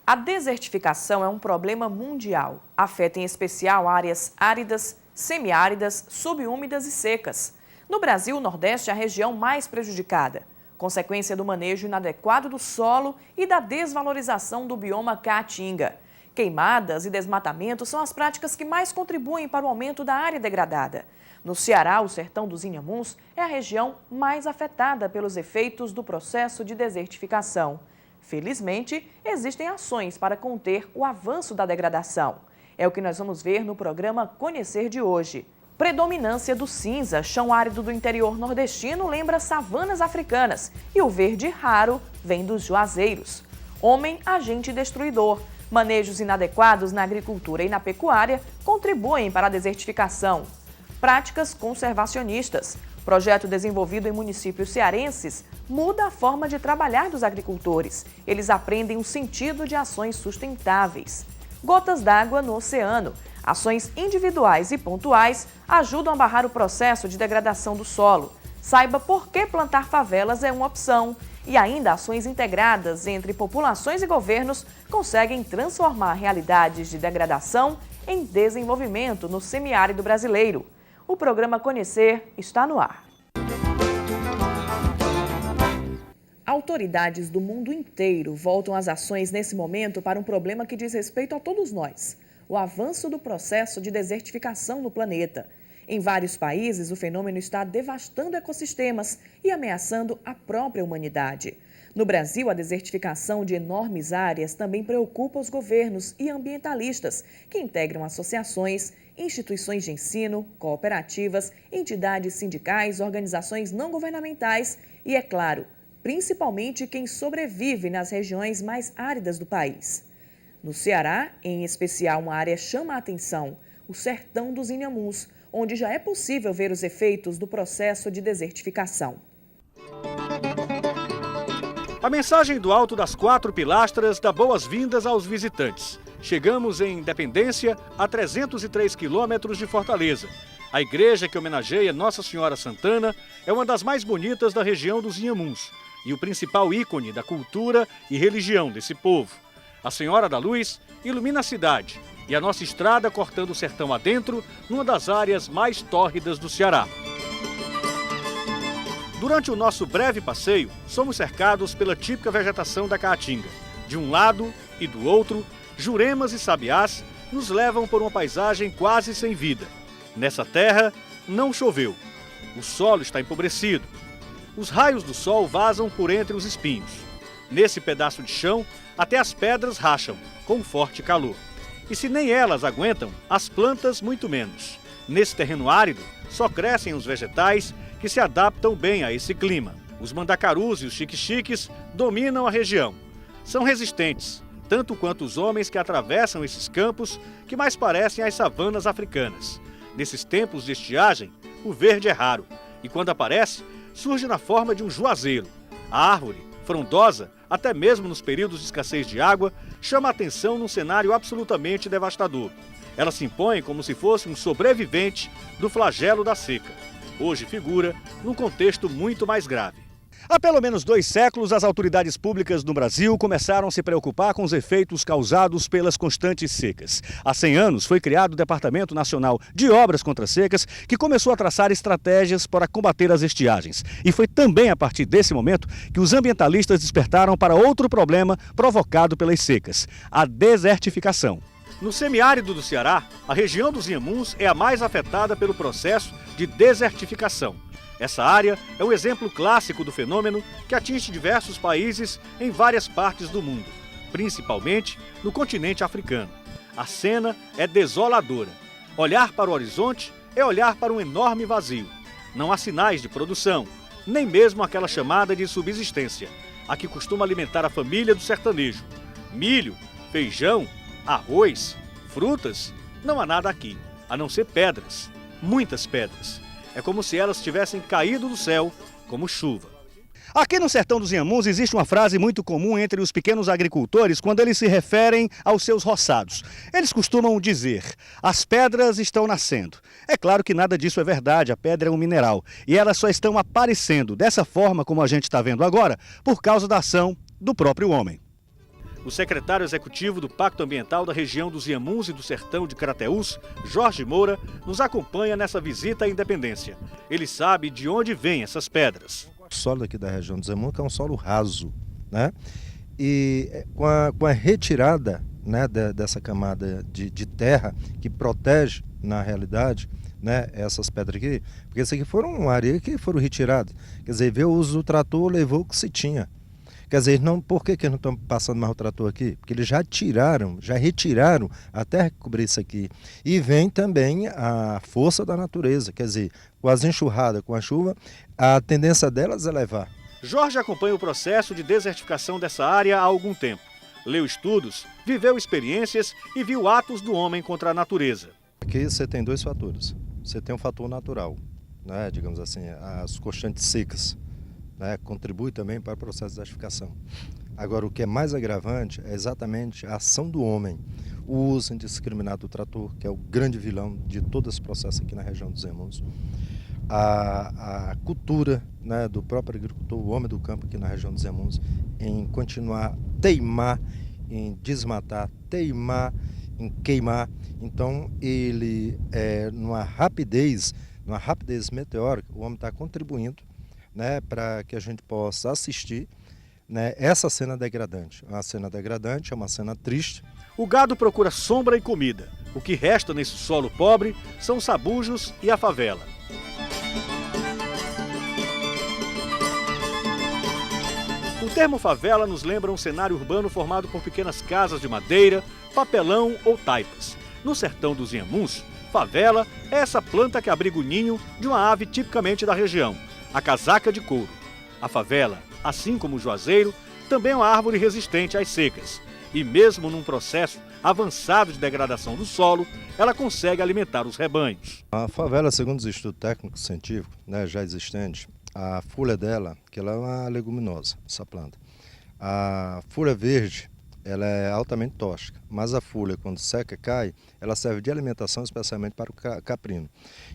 A desertificação é um problema mundial. Afeta em especial áreas áridas, semiáridas, subúmidas e secas. No Brasil, o Nordeste é a região mais prejudicada, consequência do manejo inadequado do solo e da desvalorização do bioma caatinga. Queimadas e desmatamento são as práticas que mais contribuem para o aumento da área degradada. No Ceará, o sertão dos Inhamuns é a região mais afetada pelos efeitos do processo de desertificação. Felizmente, existem ações para conter o avanço da degradação. É o que nós vamos ver no programa Conhecer de hoje. Predominância do cinza, chão árido do interior nordestino lembra savanas africanas e o verde raro vem dos juazeiros. Homem, agente destruidor. Manejos inadequados na agricultura e na pecuária contribuem para a desertificação. Práticas conservacionistas. Projeto desenvolvido em municípios cearenses muda a forma de trabalhar dos agricultores. Eles aprendem o sentido de ações sustentáveis. Gotas d'água no oceano. Ações individuais e pontuais ajudam a barrar o processo de degradação do solo. Saiba por que plantar favelas é uma opção. E ainda ações integradas entre populações e governos conseguem transformar realidades de degradação em desenvolvimento no semiárido brasileiro. O programa Conhecer está no ar. Autoridades do mundo inteiro voltam às ações nesse momento para um problema que diz respeito a todos nós: o avanço do processo de desertificação no planeta. Em vários países, o fenômeno está devastando ecossistemas e ameaçando a própria humanidade. No Brasil, a desertificação de enormes áreas também preocupa os governos e ambientalistas, que integram associações, instituições de ensino, cooperativas, entidades sindicais, organizações não governamentais e, é claro, principalmente quem sobrevive nas regiões mais áridas do país. No Ceará, em especial, uma área chama a atenção: o sertão dos Inhamuns, onde já é possível ver os efeitos do processo de desertificação. A mensagem do alto das 4 pilastras dá boas-vindas aos visitantes. Chegamos em Independência, a 303 quilômetros de Fortaleza. A igreja que homenageia Nossa Senhora Santana é uma das mais bonitas da região dos Inhamuns e o principal ícone da cultura e religião desse povo. A Senhora da Luz ilumina a cidade e a nossa estrada cortando o sertão adentro, numa das áreas mais tórridas do Ceará. Durante o nosso breve passeio, somos cercados pela típica vegetação da Caatinga. De um lado e do outro, juremas e sabiás nos levam por uma paisagem quase sem vida. Nessa terra, não choveu. O solo está empobrecido. Os raios do sol vazam por entre os espinhos. Nesse pedaço de chão, até as pedras racham, com forte calor. E se nem elas aguentam, as plantas muito menos. Nesse terreno árido, só crescem os vegetais que se adaptam bem a esse clima. Os mandacarus e os xique-xiques dominam a região. São resistentes, tanto quanto os homens que atravessam esses campos que mais parecem as savanas africanas. Nesses tempos de estiagem, o verde é raro e, quando aparece, surge na forma de um juazeiro. A árvore, frondosa, até mesmo nos períodos de escassez de água, chama a atenção num cenário absolutamente devastador. Ela se impõe como se fosse um sobrevivente do flagelo da seca. Hoje figura num contexto muito mais grave. Há pelo menos 2 séculos, as autoridades públicas no Brasil começaram a se preocupar com os efeitos causados pelas constantes secas. Há 100 anos foi criado o Departamento Nacional de Obras contra Secas, que começou a traçar estratégias para combater as estiagens. E foi também a partir desse momento que os ambientalistas despertaram para outro problema provocado pelas secas: a desertificação. No semiárido do Ceará, a região dos Inhamuns é a mais afetada pelo processo de desertificação. Essa área é um exemplo clássico do fenômeno que atinge diversos países em várias partes do mundo, principalmente no continente africano. A cena é desoladora. Olhar para o horizonte é olhar para um enorme vazio. Não há sinais de produção, nem mesmo aquela chamada de subsistência, a que costuma alimentar a família do sertanejo. Milho, feijão, arroz, frutas, não há nada aqui, a não ser pedras, muitas pedras. É como se elas tivessem caído do céu como chuva. Aqui no sertão dos Inhamuns existe uma frase muito comum entre os pequenos agricultores quando eles se referem aos seus roçados. Eles costumam dizer: as pedras estão nascendo. É claro que nada disso é verdade, a pedra é um mineral e elas só estão aparecendo dessa forma como a gente está vendo agora por causa da ação do próprio homem. O secretário executivo do Pacto Ambiental da região dos Inhamuns e do Sertão de Crateús, Jorge Moura, nos acompanha nessa visita à Independência. Ele sabe de onde vêm essas pedras. O solo aqui da região dos Inhamuns é um solo raso, né? E com a retirada, né, dessa camada de terra que protege, na realidade, né, essas pedras aqui, porque isso aqui foram areia que foram retiradas. Quer dizer, veio o uso do trator, levou o que se tinha. Quer dizer, não, por que não estão passando mais o trator aqui? Porque eles já retiraram a terra que cobria isso aqui. E vem também a força da natureza, quer dizer, com as enxurradas, com a chuva, a tendência delas é levar. Jorge acompanha o processo de desertificação dessa área há algum tempo. Leu estudos, viveu experiências e viu atos do homem contra a natureza. Aqui você tem dois fatores. Você tem um fator natural, né, digamos assim, as constantes secas. Né, contribui também para o processo de desertificação. Agora, o que é mais agravante é exatamente a ação do homem, o uso indiscriminado do trator, que é o grande vilão de todo esse processo aqui na região dos Inhamuns, a cultura, né, do próprio agricultor, o homem do campo aqui na região dos Inhamuns, em continuar teimar em desmatar, teimar em queimar. Então, ele, numa rapidez meteórica, o homem está contribuindo, né, para que a gente possa assistir, né, essa cena degradante. Uma cena degradante, é uma cena triste. O gado procura sombra e comida. O que resta nesse solo pobre são os sabujos e a favela. O termo favela nos lembra um cenário urbano formado por pequenas casas de madeira, papelão ou taipas. No sertão dos Inhamuns, favela é essa planta que abriga o ninho de uma ave tipicamente da região, a casaca de couro. A favela, assim como o juazeiro, também é uma árvore resistente às secas. E mesmo num processo avançado de degradação do solo, ela consegue alimentar os rebanhos. A favela, segundo os estudos técnicos científicos, né, já existentes, a folha dela, que ela é uma leguminosa, essa planta. A folha verde, ela é altamente tóxica, mas a folha, quando seca e cai, ela serve de alimentação especialmente para o caprino.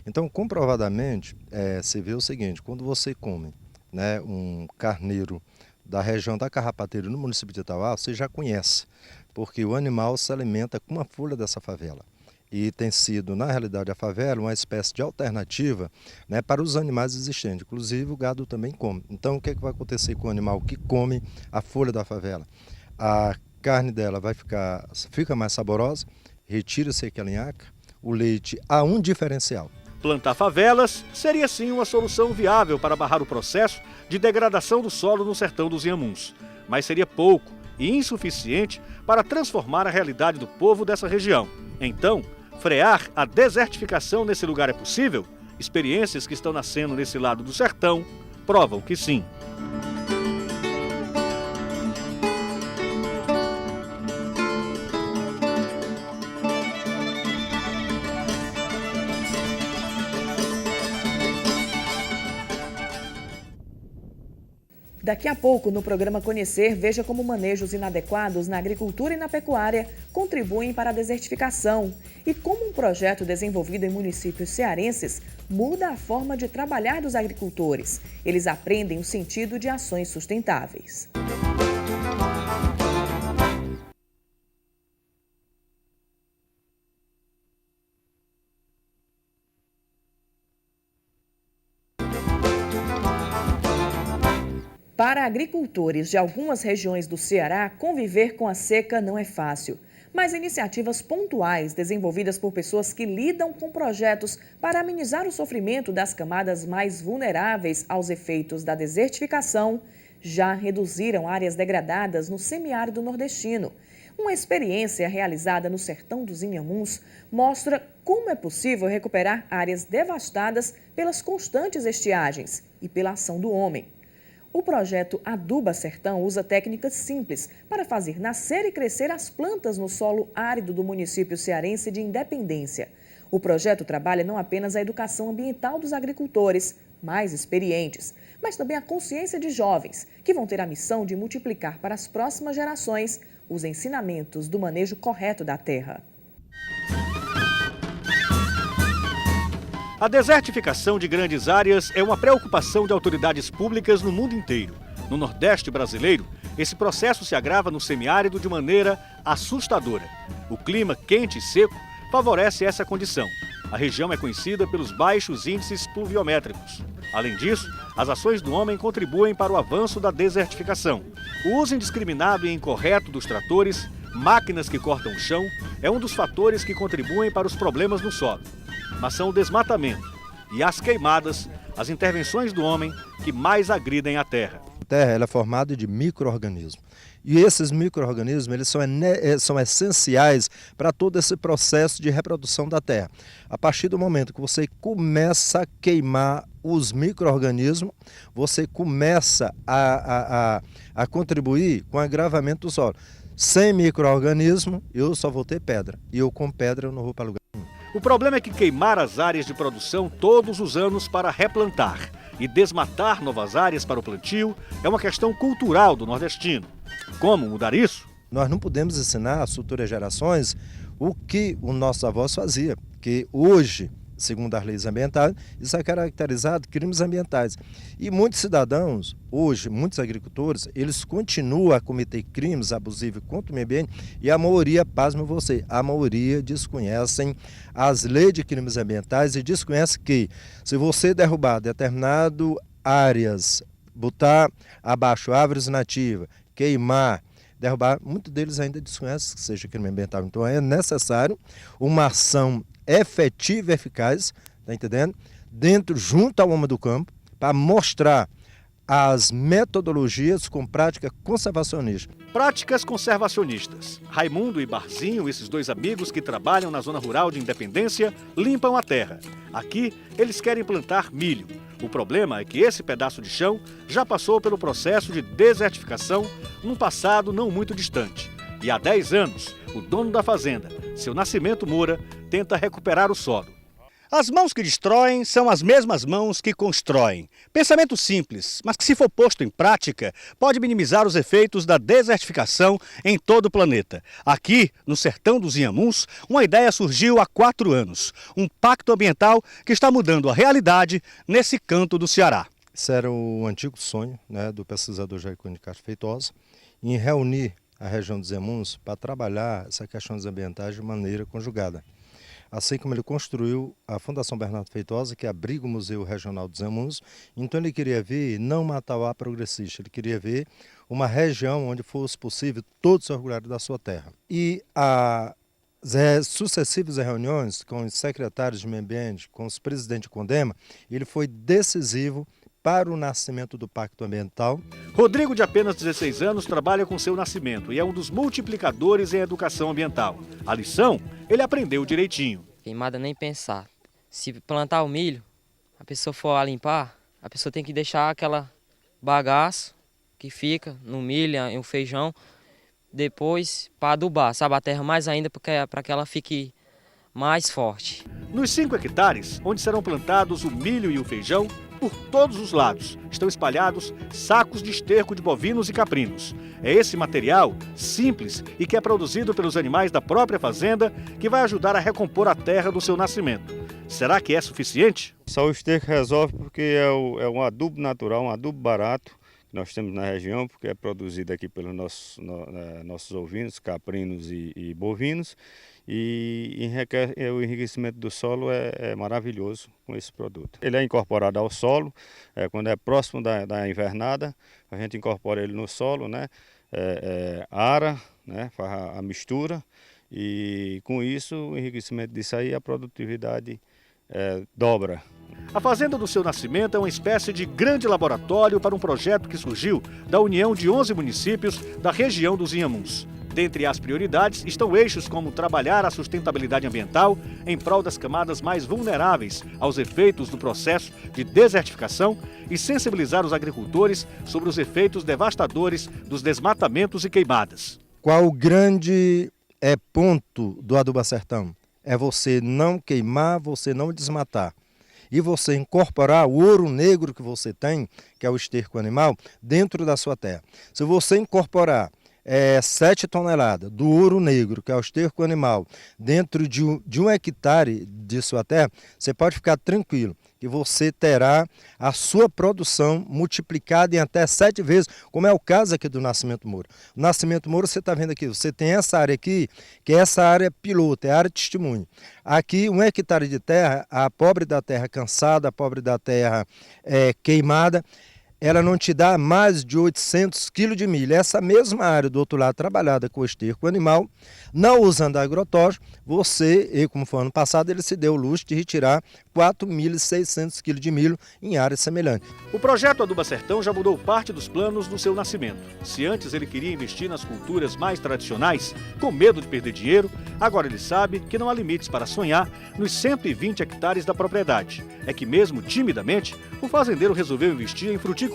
Então, comprovadamente, se vê o seguinte: quando você come, né, um carneiro da região da Carrapateira, no município de Itauá, você já conhece, porque o animal se alimenta com uma folha dessa favela. E tem sido, na realidade, a favela uma espécie de alternativa, né, para os animais existentes. Inclusive, o gado também come. Então, o que vai acontecer com o animal que come a folha da favela? A carne dela fica mais saborosa, retira-se aquela nhaca, o leite há um diferencial. Plantar favelas seria sim uma solução viável para barrar o processo de degradação do solo no sertão dos Inhamuns, mas seria pouco e insuficiente para transformar a realidade do povo dessa região. Então, frear a desertificação nesse lugar é possível? Experiências que estão nascendo nesse lado do sertão provam que sim. Daqui a pouco, no programa Conhecer, veja como manejos inadequados na agricultura e na pecuária contribuem para a desertificação e como um projeto desenvolvido em municípios cearenses muda a forma de trabalhar dos agricultores. Eles aprendem o sentido de ações sustentáveis. Para agricultores de algumas regiões do Ceará, conviver com a seca não é fácil. Mas iniciativas pontuais desenvolvidas por pessoas que lidam com projetos para amenizar o sofrimento das camadas mais vulneráveis aos efeitos da desertificação já reduziram áreas degradadas no semiárido nordestino. Uma experiência realizada no sertão dos Inhamuns mostra como é possível recuperar áreas devastadas pelas constantes estiagens e pela ação do homem. O projeto Aduba Sertão usa técnicas simples para fazer nascer e crescer as plantas no solo árido do município cearense de Independência. O projeto trabalha não apenas a educação ambiental dos agricultores, mais experientes, mas também a consciência de jovens, que vão ter a missão de multiplicar para as próximas gerações os ensinamentos do manejo correto da terra. A desertificação de grandes áreas é uma preocupação de autoridades públicas no mundo inteiro. No Nordeste brasileiro, esse processo se agrava no semiárido de maneira assustadora. O clima quente e seco favorece essa condição. A região é conhecida pelos baixos índices pluviométricos. Além disso, as ações do homem contribuem para o avanço da desertificação. O uso indiscriminado e incorreto dos tratores, máquinas que cortam o chão, é um dos fatores que contribuem para os problemas no solo. Mas são o desmatamento e as queimadas, as intervenções do homem, que mais agridem a terra. A terra ela é formada de micro-organismos. E esses micro-organismos eles são essenciais para todo esse processo de reprodução da terra. A partir do momento que você começa a queimar os micro-organismos, você começa a contribuir com o agravamento do solo. Sem micro-organismo, eu só vou ter pedra. E eu com pedra eu não vou para lugar nenhum. O problema é que queimar as áreas de produção todos os anos para replantar e desmatar novas áreas para o plantio é uma questão cultural do nordestino. Como mudar isso? Nós não podemos ensinar às futuras gerações o que os nossos avós faziam, que hoje, segundo as leis ambientais, isso é caracterizado crimes ambientais. E muitos cidadãos, hoje, muitos agricultores, eles continuam a cometer crimes abusivos contra o meio ambiente e a maioria, pasme você, a maioria desconhecem as leis de crimes ambientais e desconhece que se você derrubar determinadas áreas, botar abaixo árvores nativas, queimar, derrubar, muitos deles ainda desconhecem que seja crime ambiental. Então é necessário uma ação efetiva e eficaz, tá entendendo? Junto ao homem do campo, para mostrar as metodologias com prática conservacionista. Práticas conservacionistas. Raimundo e Barzinho, esses dois amigos que trabalham na zona rural de Independência, limpam a terra. Aqui, eles querem plantar milho. O problema é que esse pedaço de chão já passou pelo processo de desertificação num passado não muito distante. E há 10 anos, o dono da fazenda, seu Nascimento Moura, tenta recuperar o solo. As mãos que destroem são as mesmas mãos que constroem. Pensamento simples, mas que se for posto em prática, pode minimizar os efeitos da desertificação em todo o planeta. Aqui, no sertão dos Inhamuns, uma ideia surgiu há 4 anos. Um pacto ambiental que está mudando a realidade nesse canto do Ceará. Esse era o antigo sonho, né, do pesquisador Jaircone de Castro Feitosa, em reunir a região dos Inhamuns para trabalhar essas questões ambientais de maneira conjugada. Assim como ele construiu a Fundação Bernardo Feitosa, que abriga o Museu Regional dos Inhamuns, então ele queria ver não Matauá progressista, ele queria ver uma região onde fosse possível todos se orgulharem da sua terra. E as sucessivas reuniões com os secretários de meio ambiente, com os presidentes de Condema, ele foi decisivo para o nascimento do Pacto Ambiental. Rodrigo, de apenas 16 anos, trabalha com seu Nascimento e é um dos multiplicadores em educação ambiental. A lição, ele aprendeu direitinho. Queimada nem pensar. Se plantar o milho, a pessoa for a limpar, a pessoa tem que deixar aquela bagaço que fica no milho e o feijão, depois para adubar, sabe, a terra mais ainda para que ela fique mais forte. Nos 5 hectares, onde serão plantados o milho e o feijão, por todos os lados estão espalhados sacos de esterco de bovinos e caprinos. É esse material, simples e que é produzido pelos animais da própria fazenda, que vai ajudar a recompor a terra do seu nascimento. Será que é suficiente? Só o esterco resolve porque é um adubo natural, um adubo barato que nós temos na região, porque é produzido aqui pelos nossos ovinos, caprinos e bovinos. E o enriquecimento do solo é maravilhoso com esse produto. Ele é incorporado ao solo, quando é próximo da invernada, a gente incorpora ele no solo, né? Ara, né? Faz a mistura e com isso o enriquecimento disso aí, a produtividade dobra. A Fazenda do Seu Nascimento é uma espécie de grande laboratório para um projeto que surgiu da união de 11 municípios da região dos Inhamuns. Dentre as prioridades estão eixos como trabalhar a sustentabilidade ambiental em prol das camadas mais vulneráveis aos efeitos do processo de desertificação e sensibilizar os agricultores sobre os efeitos devastadores dos desmatamentos e queimadas. Qual o grande ponto do Aduba Sertão? É você não queimar, você não desmatar. e você incorporar o ouro negro que você tem, que é o esterco animal, dentro da sua terra. Se você incorporar 7 toneladas do ouro negro, que é o esterco animal, dentro de um hectare de sua terra, você pode ficar tranquilo que você terá a sua produção multiplicada em até 7 vezes, como é o caso aqui do Nascimento Moura. O Nascimento Moura, você está vendo aqui, você tem essa área aqui, que é essa área piloto, é a área de testemunho. Aqui, 1 hectare de terra, a pobre da terra cansada, a pobre da terra queimada, ela não te dá mais de 800 quilos de milho. Essa mesma área do outro lado, trabalhada com esterco animal, não usando agrotóxico, e como foi ano passado, ele se deu o luxo de retirar 4.600 quilos de milho em área semelhante. O projeto Aduba Sertão já mudou parte dos planos do seu nascimento. Se antes ele queria investir nas culturas mais tradicionais, com medo de perder dinheiro, agora ele sabe que não há limites para sonhar nos 120 hectares da propriedade. É que mesmo timidamente, o fazendeiro resolveu investir em fruticultura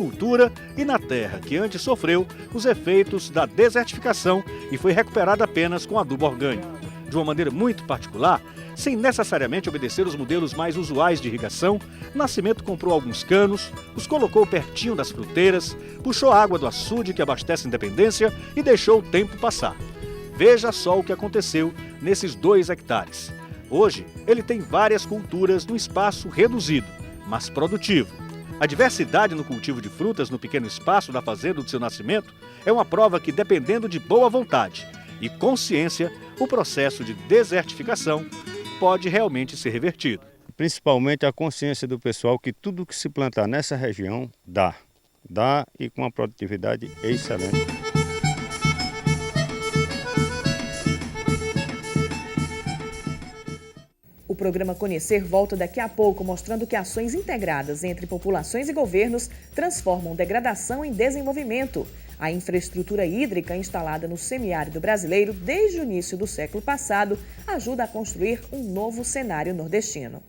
e na terra que antes sofreu os efeitos da desertificação e foi recuperada apenas com adubo orgânico. De uma maneira muito particular, sem necessariamente obedecer os modelos mais usuais de irrigação, Nascimento comprou alguns canos, os colocou pertinho das fruteiras, puxou a água do açude que abastece a Independência e deixou o tempo passar. Veja só o que aconteceu nesses 2 hectares. Hoje, ele tem várias culturas num espaço reduzido, mas produtivo. A diversidade no cultivo de frutas no pequeno espaço da fazenda do seu nascimento é uma prova que, dependendo de boa vontade e consciência, o processo de desertificação pode realmente ser revertido. Principalmente a consciência do pessoal que tudo que se plantar nessa região dá e com uma produtividade excelente. O programa Conhecer volta daqui a pouco, mostrando que ações integradas entre populações e governos transformam degradação em desenvolvimento. A infraestrutura hídrica instalada no semiárido brasileiro desde o início do século passado ajuda a construir um novo cenário nordestino.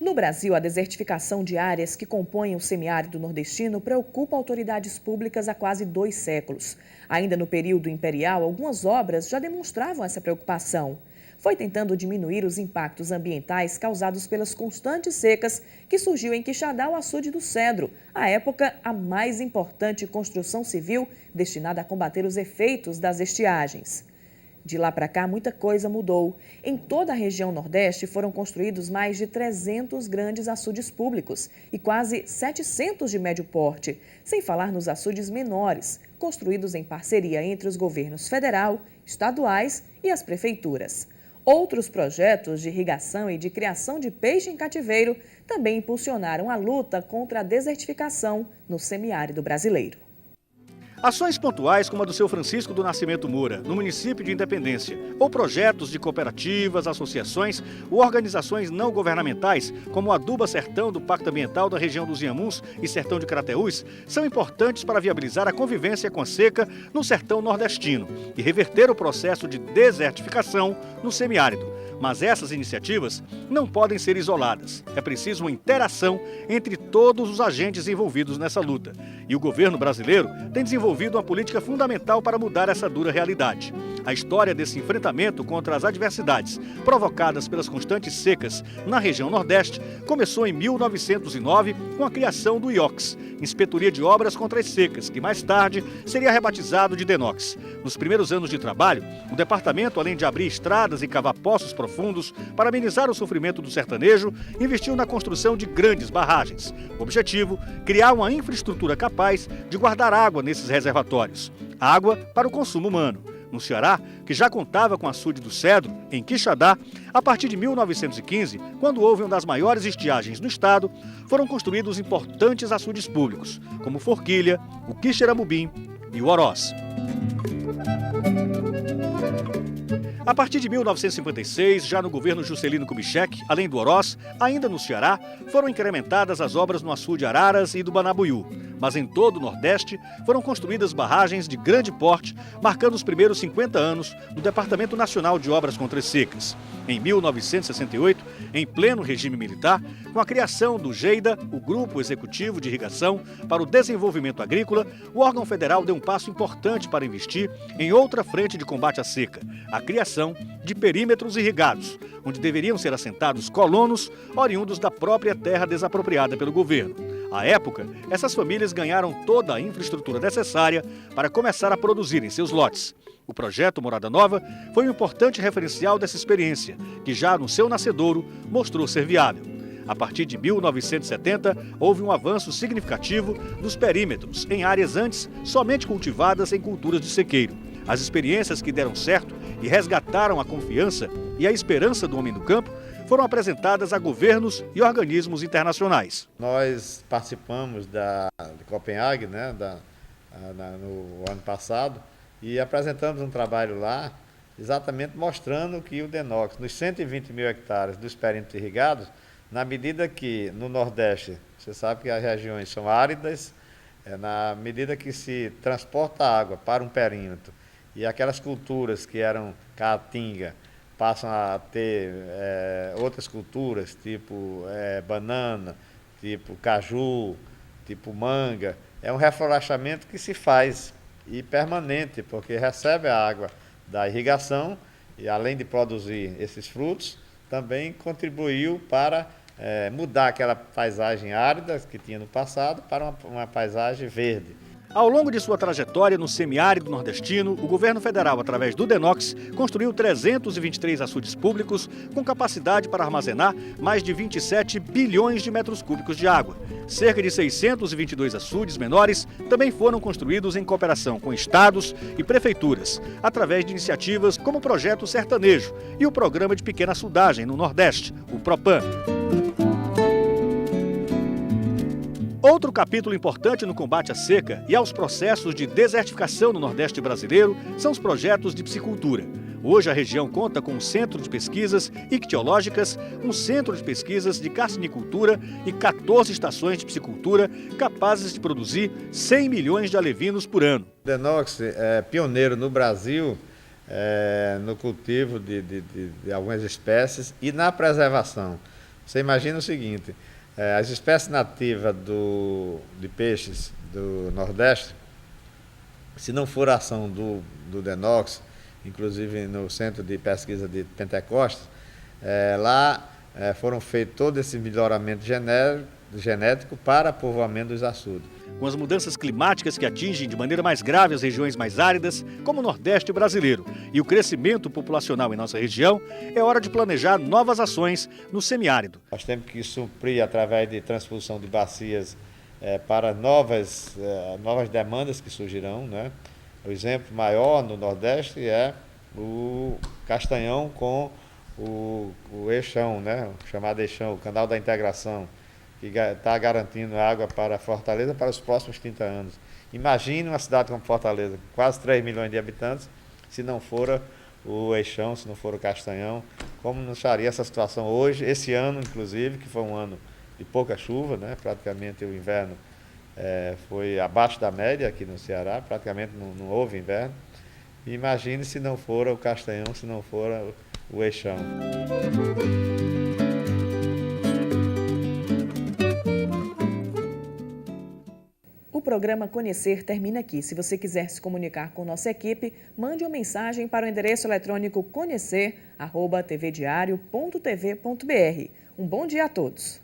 No Brasil, a desertificação de áreas que compõem o semiárido nordestino preocupa autoridades públicas há quase 2 séculos. Ainda no período imperial, algumas obras já demonstravam essa preocupação. Foi tentando diminuir os impactos ambientais causados pelas constantes secas que surgiu em Quixadá o açude do Cedro, à época a mais importante construção civil destinada a combater os efeitos das estiagens. De lá para cá, muita coisa mudou. Em toda a região Nordeste foram construídos mais de 300 grandes açudes públicos e quase 700 de médio porte, sem falar nos açudes menores, construídos em parceria entre os governos federal, estaduais e as prefeituras. Outros projetos de irrigação e de criação de peixe em cativeiro também impulsionaram a luta contra a desertificação no semiárido brasileiro. Ações pontuais como a do seu Francisco do Nascimento Moura, no município de Independência, ou projetos de cooperativas, associações ou organizações não governamentais, como o Aduba Sertão do Pacto Ambiental da região dos Inhamuns e Sertão de Crateús, são importantes para viabilizar a convivência com a seca no sertão nordestino e reverter o processo de desertificação no semiárido. Mas essas iniciativas não podem ser isoladas. É preciso uma interação entre todos os agentes envolvidos nessa luta. E o governo brasileiro tem desenvolvido uma política fundamental para mudar essa dura realidade. A história desse enfrentamento contra as adversidades provocadas pelas constantes secas na região Nordeste começou em 1909 com a criação do IOCS, Inspetoria de Obras contra as Secas, que mais tarde seria rebatizado de DENOX. Nos primeiros anos de trabalho, o departamento, além de abrir estradas e cavar poços profundos para amenizar o sofrimento do sertanejo, investiu na construção de grandes barragens. O objetivo, criar uma infraestrutura capaz de guardar água nesses reservatórios. Água para o consumo humano. No Ceará, que já contava com o açude do Cedro, em Quixadá, a partir de 1915, quando houve uma das maiores estiagens do estado, foram construídos importantes açudes públicos, como Forquilha, o Quixeramobim e o Oroz. A partir de 1956, já no governo Juscelino Kubitschek, além do Oroz, ainda no Ceará, foram incrementadas as obras no açude Araras e do Banabuiú. Mas em todo o Nordeste foram construídas barragens de grande porte, marcando os primeiros 50 anos do Departamento Nacional de Obras Contra as Secas. Em 1968, em pleno regime militar, com a criação do GEIDA, o Grupo Executivo de Irrigação para o Desenvolvimento Agrícola, o órgão federal deu um passo importante para investir em outra frente de combate à seca, a criação de perímetros irrigados, onde deveriam ser assentados colonos oriundos da própria terra desapropriada pelo governo. À época, essas famílias ganharam toda a infraestrutura necessária para começar a produzir em seus lotes. O projeto Morada Nova foi um importante referencial dessa experiência, que já no seu nascedouro mostrou ser viável. A partir de 1970, houve um avanço significativo dos perímetros em áreas antes somente cultivadas em culturas de sequeiro. As experiências que deram certo e resgataram a confiança e a esperança do homem do campo foram apresentadas a governos e organismos internacionais. Nós participamos de Copenhague, né, no ano passado, e apresentamos um trabalho lá exatamente mostrando que o Denox, nos 120 mil hectares dos perímetros irrigados, na medida que no Nordeste, você sabe que as regiões são áridas, na medida que se transporta água para um perímetro e aquelas culturas que eram caatinga passam a ter outras culturas, tipo banana, tipo caju, tipo manga, é um reflorestamento que se faz e permanente, porque recebe a água da irrigação e, além de produzir esses frutos, também contribuiu para mudar aquela paisagem árida que tinha no passado para uma paisagem verde. Ao longo de sua trajetória no semiárido nordestino, o governo federal, através do Denox, construiu 323 açudes públicos com capacidade para armazenar mais de 27 bilhões de metros cúbicos de água. Cerca de 622 açudes menores também foram construídos em cooperação com estados e prefeituras, através de iniciativas como o Projeto Sertanejo e o Programa de Pequena Açudagem no Nordeste, o PROPAN. Outro capítulo importante no combate à seca e aos processos de desertificação no Nordeste brasileiro são os projetos de piscicultura. Hoje a região conta com um centro de pesquisas ictiológicas, um centro de pesquisas de carcinicultura e 14 estações de piscicultura capazes de produzir 100 milhões de alevinos por ano. O Denox é pioneiro no Brasil no cultivo de algumas espécies e na preservação. Você imagina o seguinte: as espécies nativas de peixes do Nordeste, se não for a ação do Denox, inclusive no Centro de Pesquisa de Pentecostes, lá foram feitos todo esse melhoramento genético para povoamento dos açudes. Com as mudanças climáticas que atingem de maneira mais grave as regiões mais áridas, como o Nordeste brasileiro, e o crescimento populacional em nossa região, é hora de planejar novas ações no semiárido. Nós temos que suprir, através de transposição de bacias, para novas demandas que surgirão, né? O exemplo maior no Nordeste é o Castanhão com o Eixão, né? O chamado Eixão, o Canal da Integração, que está garantindo água para Fortaleza para os próximos 30 anos. Imagine uma cidade como Fortaleza, com quase 3 milhões de habitantes, se não for o Eixão, se não for o Castanhão, como não estaria essa situação hoje, esse ano, inclusive, que foi um ano de pouca chuva, né? Praticamente o inverno foi abaixo da média aqui no Ceará, praticamente não houve inverno. Imagine se não for o Castanhão, se não for o Eixão. O programa Conhecer termina aqui. Se você quiser se comunicar com nossa equipe, mande uma mensagem para o endereço eletrônico conhecer@tvdiario.tv.br. Um bom dia a todos.